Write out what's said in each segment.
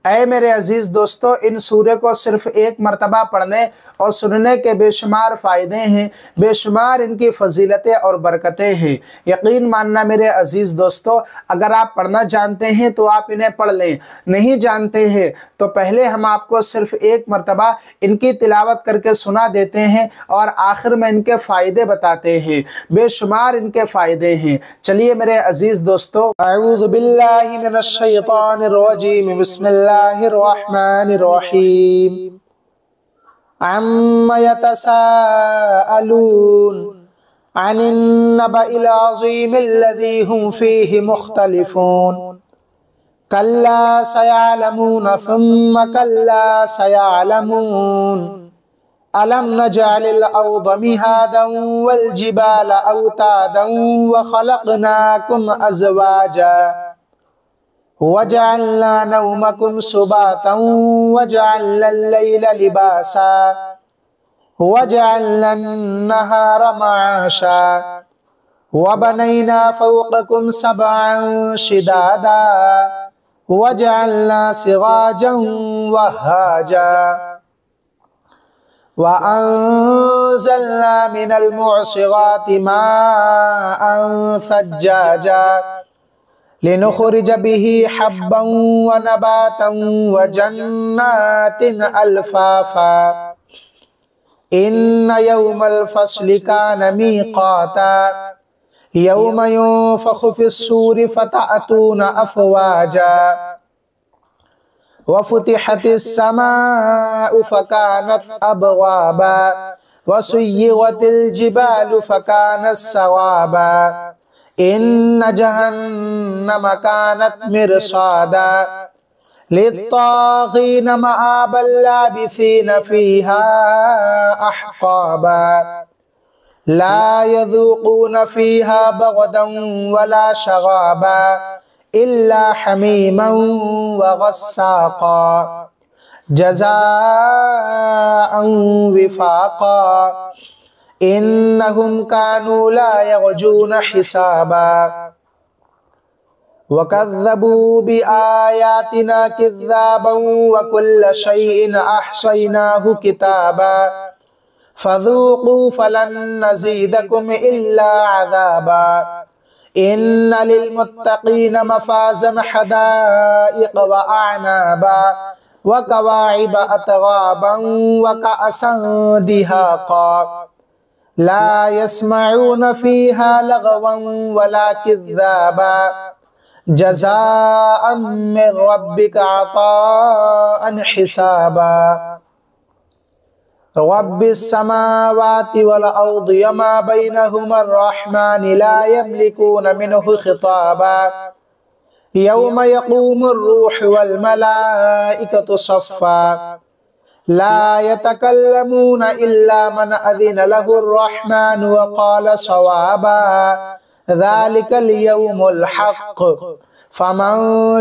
ऐ मेरे अजीज दोस्तों, इन सूरे को सिर्फ एक मरतबा पढ़ने और सुनने के बेशुमार फ़ायदे हैं, बेशुमार इनकी फजीलतें और बरकतें हैं। यकीन मानना मेरे अजीज दोस्तों, अगर आप पढ़ना जानते हैं तो आप इन्हें पढ़ लें, नहीं जानते हैं तो पहले हम आपको सिर्फ एक मरतबा इनकी तिलावत करके सुना देते हैं और आखिर में इनके फ़ायदे बताते हैं। बेशुमार इनके फ़ायदे हैं। चलिए मेरे अजीज दोस्तों, अऊज़ु बिल्लाहि मिनश शैतानिर रजीम, बिस्मिल्लाहिर्रहमानिर्रहीम। अम्मा यतसाअलून अनिन नबइल अज़ीमिल्लज़ी हुम फ़ीहि मुख्तलिफ़ून कल्ला सयअलमून सुम्मा कल्ला सयअलमून अलम नजअलिल अर्द मिहादन वल जिबाल औतादन व खलक़नाकुम अज़वाजा वजअलना नौमकुम सुबातन वजअलनल लैला लिबासा वजअलना अन्नहारा मआशा वबनैना फौक़कुम सबअन शिदादा वजअलना सिराजन वहाजा वअंज़लना मिनल मुअसिराति माअन सज्जाजा लिनुख़रिज बिही हब्बन व नबातन व जन्नातिन अल्फ़ाफ़ा इन्न यौमल फ़स्लि कान मीक़ाता यौम युन्फ़ख़ु फ़िस्सूरि फ़तअतून अफ़वाजा वफ़ुतिहतिस समाअु फ़कानत अबवाबा वसुय्यिरतिल जिबालु फ़कानत सराबा इन्न जहन्नम कानत मिरसादा लित्ताग़ीन मआबा लाबिसीन फ़ीहा अहक़ाबा ला यज़ूक़ून फ़ीहा बग़दन वला शराबा इल्ला हमीमन व गस्साक़ा जज़ाअन विफ़ाक़ा इन्नहुम कानू ला यरजून हिसाबा वकज़्ज़बू बिआयातिना किज़्ज़ाबन व कुल्ल शैइन अहसैनाहु किताबा फ़ज़ूक़ू फ़लन नज़ीदकुम इल्ला अज़ाबा इन्न लिलमुत्तक़ीन मफ़ाज़न हदाइक़ व अअनाबा व कवाइब अतराबन व कअसन दिहाक़ा ला यस्मऊन फ़ीहा लगवन वला किज़्ज़ाबा जज़ाअन मिन रब्बिका अताअन हिसाबा रब्बिस समावाति वल अर्दि वमा बैनहुमा अर्रहमानि ला यमलिकून मिन्हु खिताबा यौम यक़ूमुर रूहु वल मलाइकतु सफ़्फ़ा ला यतकल्लमून इल्ला मन अज़िन लहुर रहमानु व क़ाल सवाबा ज़ालिकल यौमुल हक़्क़ फमन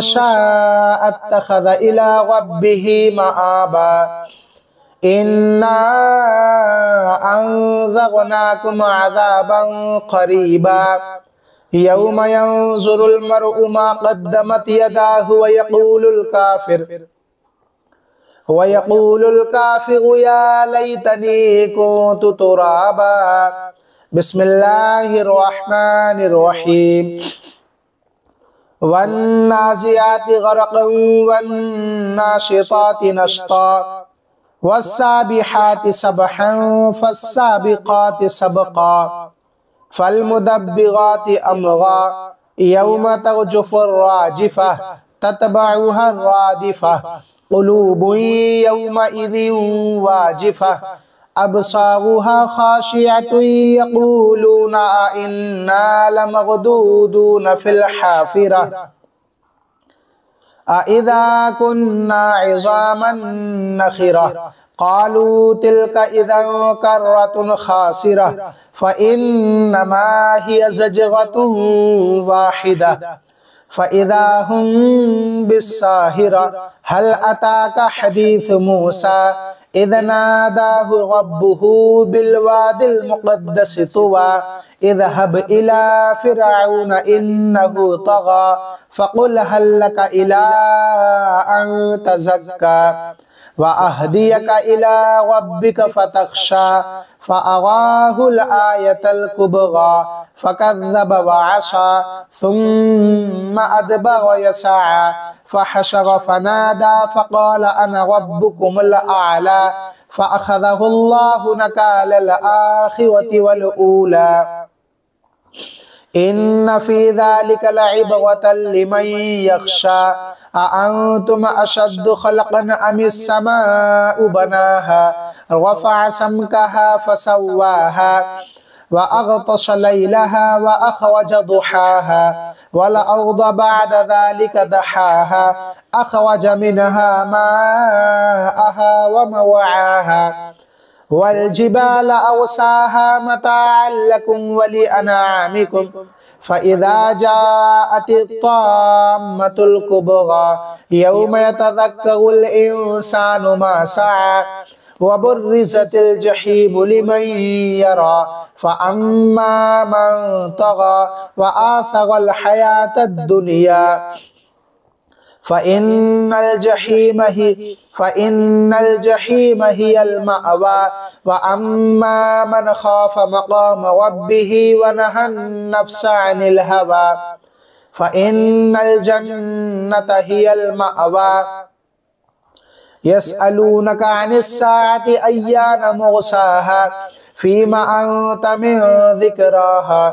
शाअ इत्तख़ज़ इला रब्बिही मआबा इन्ना अंज़रनाकुम अज़ाबन क़रीबा यौम यंज़ुरुल मर्'उ मा क़द्दमत यदाहु व यक़ूलुल काफ़िरु या लैतनी कुन्तु तुराबा। बिस्मिल्लाहिर्रहमानिर्रहीम। वन्नाज़ियाति ग़रक़न वन्नाशिताति नश्ता वस्साबिहाति सबहन फस्साबिक़ाति सबक़ा फल्मुदब्बिराति अम्रा यौम तर्जुफ़ुर राजिफ़ह ततबअुहा रादिफ़ह क़ुलूबुन यौमइज़िन वाजिफ़ह अब्सारुहा ख़ाशिअतुन यक़ूलून अइन्ना लमग़दूदून फ़िल हाफ़िरह अइज़ा कुन्ना इज़ामन नख़िरह क़ालू तिल्क इज़न कर्रतुन ख़ासिरह फ़इन्नमा हिय ज़जरतुन वाहिदह फ़इज़ा हुम बिस्साहिरह हल अताका हदीस मूसा इज़ नादाहु रब्बुहु बिलवादिल मुक़द्दस तुवा इज़हब इला फ़िरऔन इन्नहु तग़ा फ़क़ुल हल लका इला अन तज़क्का व अहदियका इला रब्बिका फ़तख़्शा फ़अराहुल आयतल कुब्रा फ़कज़्ज़ब व असा सुम्मा अदबर यसआ फ़हशर फ़नादा फ़क़ाल अना रब्बुकुमुल आला फ़अख़ज़हुल्लाहु नकालल आख़िरति वल ऊला इन्न फ़ी ज़ालिका लइब्रतन लिमन यख़्शा अअंतुम अशद्दु ख़ल्क़न अमिस समाउ बनाहा रफ़अ समकहा फ़सव्वाहा व अग़तश लैलहा व अख़रज दुहाहा वल अर्द बअद ज़ालिका दहाहा अख़रज मिनहा माअहा व मरआहा वल जिबाल अरसाहा मताअन लकुम व लिअनआमिकुम फ़इज़ा जाअतित ताम्मतुल कुब्रा यौम यतज़क्करुल इंसानु मा सआ व बुर्रिज़तिल जहीमु लिमन यरा फ़अम्मा मन तग़ा व आथरल हयातद दुनिया फ़इन्नल जहीम हियल मअवा व अम्मा मन ख़ाफ़ मक़ाम रब्बिही व नहन नफ्स अनिल हवा फ़इन्नल जन्नत हियल मअवा यसअलूनका अनिस साअति अय्यान मुरसाहा फ़ीमा अंत मिन ज़िक्राहा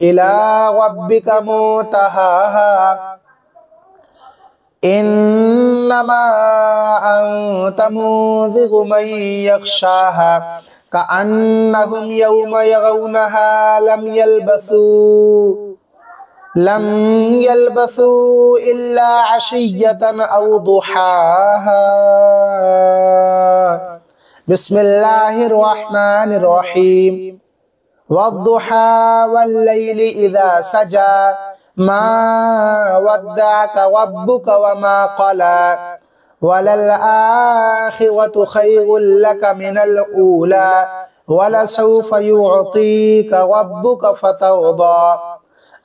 इला रब्बिका मुंतहाहा इन्नमा अंत मुंज़िरु मन यख़्शाहा कअन्नहुम यौम यरौनहा लम यल्बसू इल्ला अशिय्यतन औ दुहाहा। बिस्मिल्लाहिर रहमानिर रहीम। वद्दुहा वल्लैलि इज़ा सजा मा वद्दअका रब्बुका वमा क़ला वलल आखिरतु खैरुल लका मिनल ऊला वलसौफ युअतीका रब्बुका फतर्दा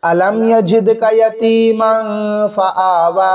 अलम यजिदका यतीमन फ़आवा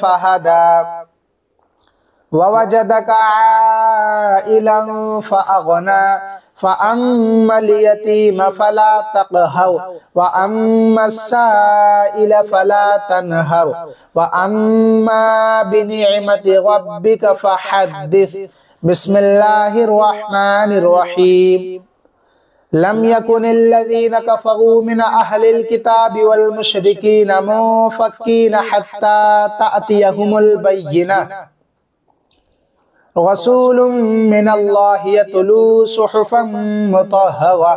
फहदा ववजदका आइलन फअग़ना फ़अम्मल यतीम फला तक़हर वअम्मस साइल फला तनहर वअम्मा बिनिअमति रब्बिका फ़हद्दिस। बिस्मिल्लाहिर रहमानिर रहीम। लम यकुनिल्लज़ीना कफ़रू मिन अहलिल किताबि वल मुशरिकीन मुफ़क्कीन हत्ता तअतियहुमुल बय्यिनह रसूलुम मिनल्लाहि यतलू सुहुफ़न मुतहहरा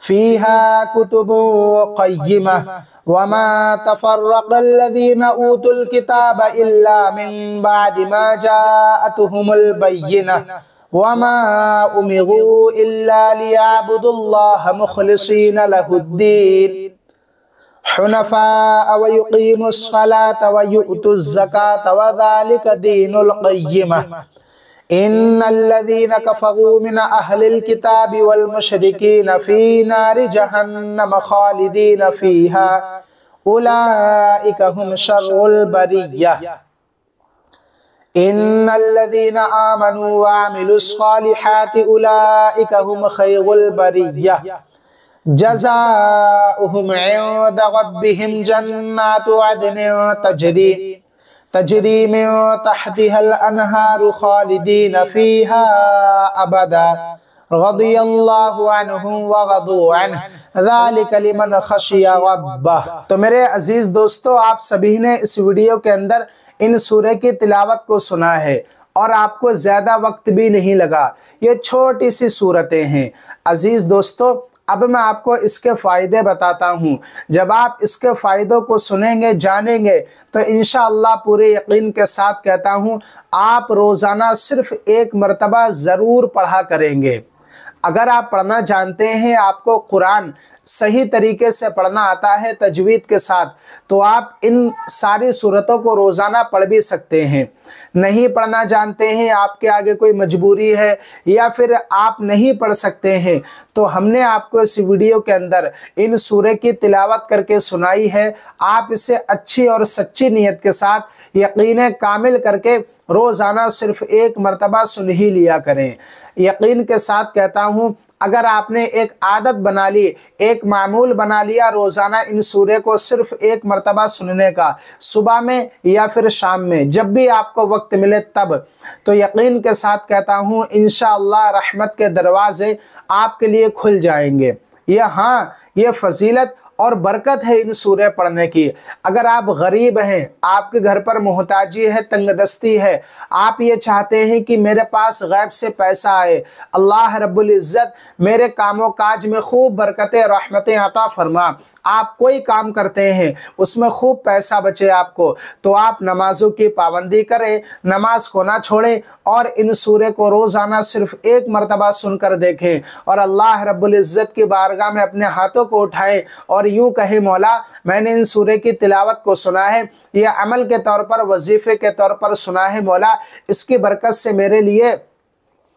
फ़ीहा कुतुबुन क़य्यिमह वमा तफ़र्रक़ल्लज़ीना ऊतुल किताब इल्ला मिन बअदि मा जाअतहुमुल बय्यिनह वमा उमिरू इल्ला लियअबुदुल्लाह मुख़लिसीन लहुद्दीन हुनफ़ाअ व युक़ीमुस्सलात व यु'तुज़्ज़कात व ज़ालिका दीनुल क़य्यिमह। इन्नल्लज़ीना कफ़रू मिन अहलिल किताबि वल मुशरिकीन फ़ी नारि जहन्नम ख़ालिदीन फ़ीहा उलाइका हुम शर्रुल बरिय्यह। इन्नल्लज़ीना आमनू व अमिलुस्सालिहाति उलाइका हुम खैरुल बरिय्यह जज़ाउहुम इंद रब्बिहिम जन्नातु अदनिन तजरी मिन तहतिहल अनहारु खालिदीन फ़ीहा अबदा रज़ियल्लाहु अन्हुम व रज़ू अन्हु ज़ालिका लिमन ख़शिया रब्बह। तो मेरे अजीज़ दोस्तों, आप सभी ने इस वीडियो के अंदर इन सूरह की तिलावत को सुना है और आपको ज़्यादा वक्त भी नहीं लगा। ये छोटी सी सूरतें हैं। अजीज़ दोस्तों, अब मैं आपको इसके फ़ायदे बताता हूँ। जब आप इसके फ़ायदों को सुनेंगे, जानेंगे, तो इंशाअल्लाह पूरे यकीन के साथ कहता हूँ आप रोज़ाना सिर्फ़ एक मरतबा ज़रूर पढ़ा करेंगे। अगर आप पढ़ना जानते हैं, आपको कुरान सही तरीके से पढ़ना आता है तजवीद के साथ, तो आप इन सारी सूरतों को रोज़ाना पढ़ भी सकते हैं। नहीं पढ़ना जानते हैं, आपके आगे कोई मजबूरी है या फिर आप नहीं पढ़ सकते हैं, तो हमने आपको इस वीडियो के अंदर इन सूरे की तिलावत करके सुनाई है। आप इसे अच्छी और सच्ची नीयत के साथ यकीन कामिल करके रोज़ाना सिर्फ एक मरतबा सुन ही लिया करें। यकीन के साथ कहता हूँ, अगर आपने एक आदत बना ली, एक मामूल बना लिया रोज़ाना इन सूरे को सिर्फ एक मरतबा सुनने का, सुबह में या फिर शाम में, जब भी आपको वक्त मिले तब, तो यकीन के साथ कहता हूँ इंशाअल्लाह रहमत के दरवाज़े आपके लिए खुल जाएंगे। ये फजीलत और बरकत है इन सूरे पढ़ने की। अगर आप गरीब हैं, आपके घर पर मोहताजी है, तंगदस्ती है, आप ये चाहते हैं कि मेरे पास गैब से पैसा आए, अल्लाह रब्बुल इज़्ज़त मेरे कामों काज में खूब बरकतें रहमतें अता फरमा, आप कोई काम करते हैं उसमें खूब पैसा बचे आपको, तो आप नमाज़ों की पाबंदी करें, नमाज को ना छोड़ें और इन सूरे को रोज़ाना सिर्फ एक मरतबा सुनकर देखें और अल्लाह रब्बुल इज़्ज़त की बारगाह में अपने हाथों को उठाएं और यूँ कहे, मौला मैंने इन सूरे की तिलावत को सुना है, यह अमल के तौर पर, वजीफ़े के तौर पर सुना है, मौला इसकी बरकत से मेरे लिए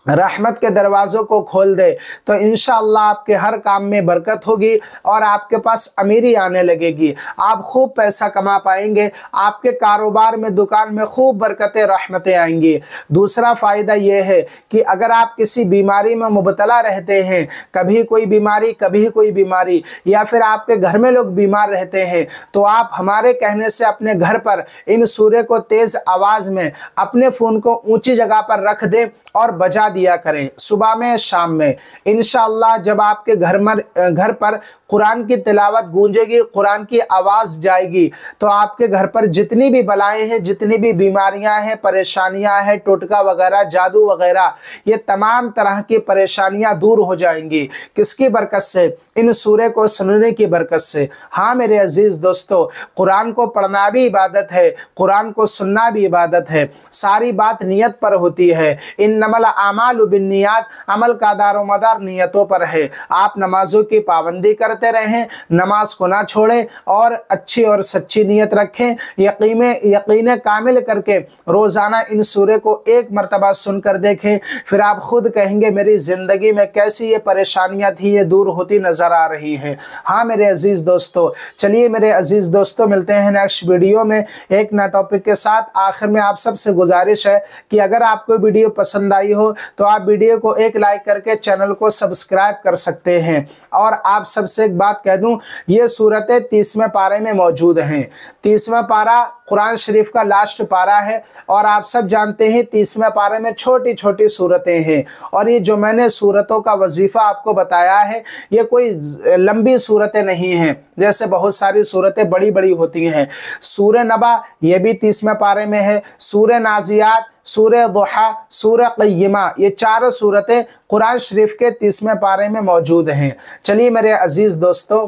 रहमत के दरवाज़ों को खोल दे, तो इंशाअल्लाह आपके हर काम में बरकत होगी और आपके पास अमीरी आने लगेगी, आप खूब पैसा कमा पाएंगे, आपके कारोबार में, दुकान में खूब बरकतें रहमतें आएंगी। दूसरा फ़ायदा यह है कि अगर आप किसी बीमारी में मुबतला रहते हैं, कभी कोई बीमारी कभी कोई बीमारी, या फिर आपके घर में लोग बीमार रहते हैं, तो आप हमारे कहने से अपने घर पर इन सूरे को तेज़ आवाज़ में अपने फ़ोन को ऊँची जगह पर रख दें और बजा दिया करें सुबह में, शाम में। इंशाअल्लाह जब आपके घर पर कुरान की तिलावत गूंजेगी, कुरान की आवाज़ जाएगी, तो आपके घर पर जितनी भी बलाएं हैं, जितनी भी बीमारियां हैं, परेशानियां हैं, टोटका वगैरह, जादू वगैरह, ये तमाम तरह की परेशानियां दूर हो जाएंगी। किसकी बरकत से? इन सूरे को सुनने की बरकत से। हाँ मेरे अजीज़ दोस्तों, कुरान को पढ़ना भी इबादत है, कुरान को सुनना भी इबादत है। सारी बात नियत पर होती है। इन्नमल आमालु बिन्नियात, अमल का दारो मदार नियतों पर है। आप नमाजों की पाबंदी करते रहें, नमाज को ना छोड़ें और अच्छी और सच्ची नियत रखें। यकीन कामिल करके रोज़ाना इन सूरे को एक मरतबा सुनकर देखें, फिर आप खुद कहेंगे मेरी ज़िंदगी में कैसी ये परेशानियाँ थी, ये दूर होती नज़र आ रही हैं। हाँ मेरे अजीज़ दोस्तों, चलिए मेरे अजीज़ दोस्तों, मिलते हैं नेक्स्ट वीडियो में एक नए टॉपिक के साथ। आखिर में आप सबसे गुजारिश है कि अगर आपको वीडियो पसंद आई हो तो आप वीडियो को एक लाइक करके चैनल को सब्सक्राइब कर सकते हैं। और आप सबसे एक बात कह दूं, ये सूरतें 30वें पारे में मौजूद हैं। 30वां पारा कुरान शरीफ का लास्ट पारा है और आप सब जानते हैं 30वें पारे में छोटी छोटी सूरतें हैं। और ये जो मैंने सूरतों का वजीफ़ा आपको बताया है, ये कोई लंबी सूरतें नहीं हैं, जैसे बहुत सारी सूरतें बड़ी बड़ी होती हैं। सूरह नबा ये भी 30वें पारे में है, सूरह नाज़ियात, सूरह दुहा, सूरह क़य्यिमा, ये चारों सूरतें कुरान शरीफ के 30वें पारे में मौजूद हैं। चलिए मेरे अजीज़ दोस्तों,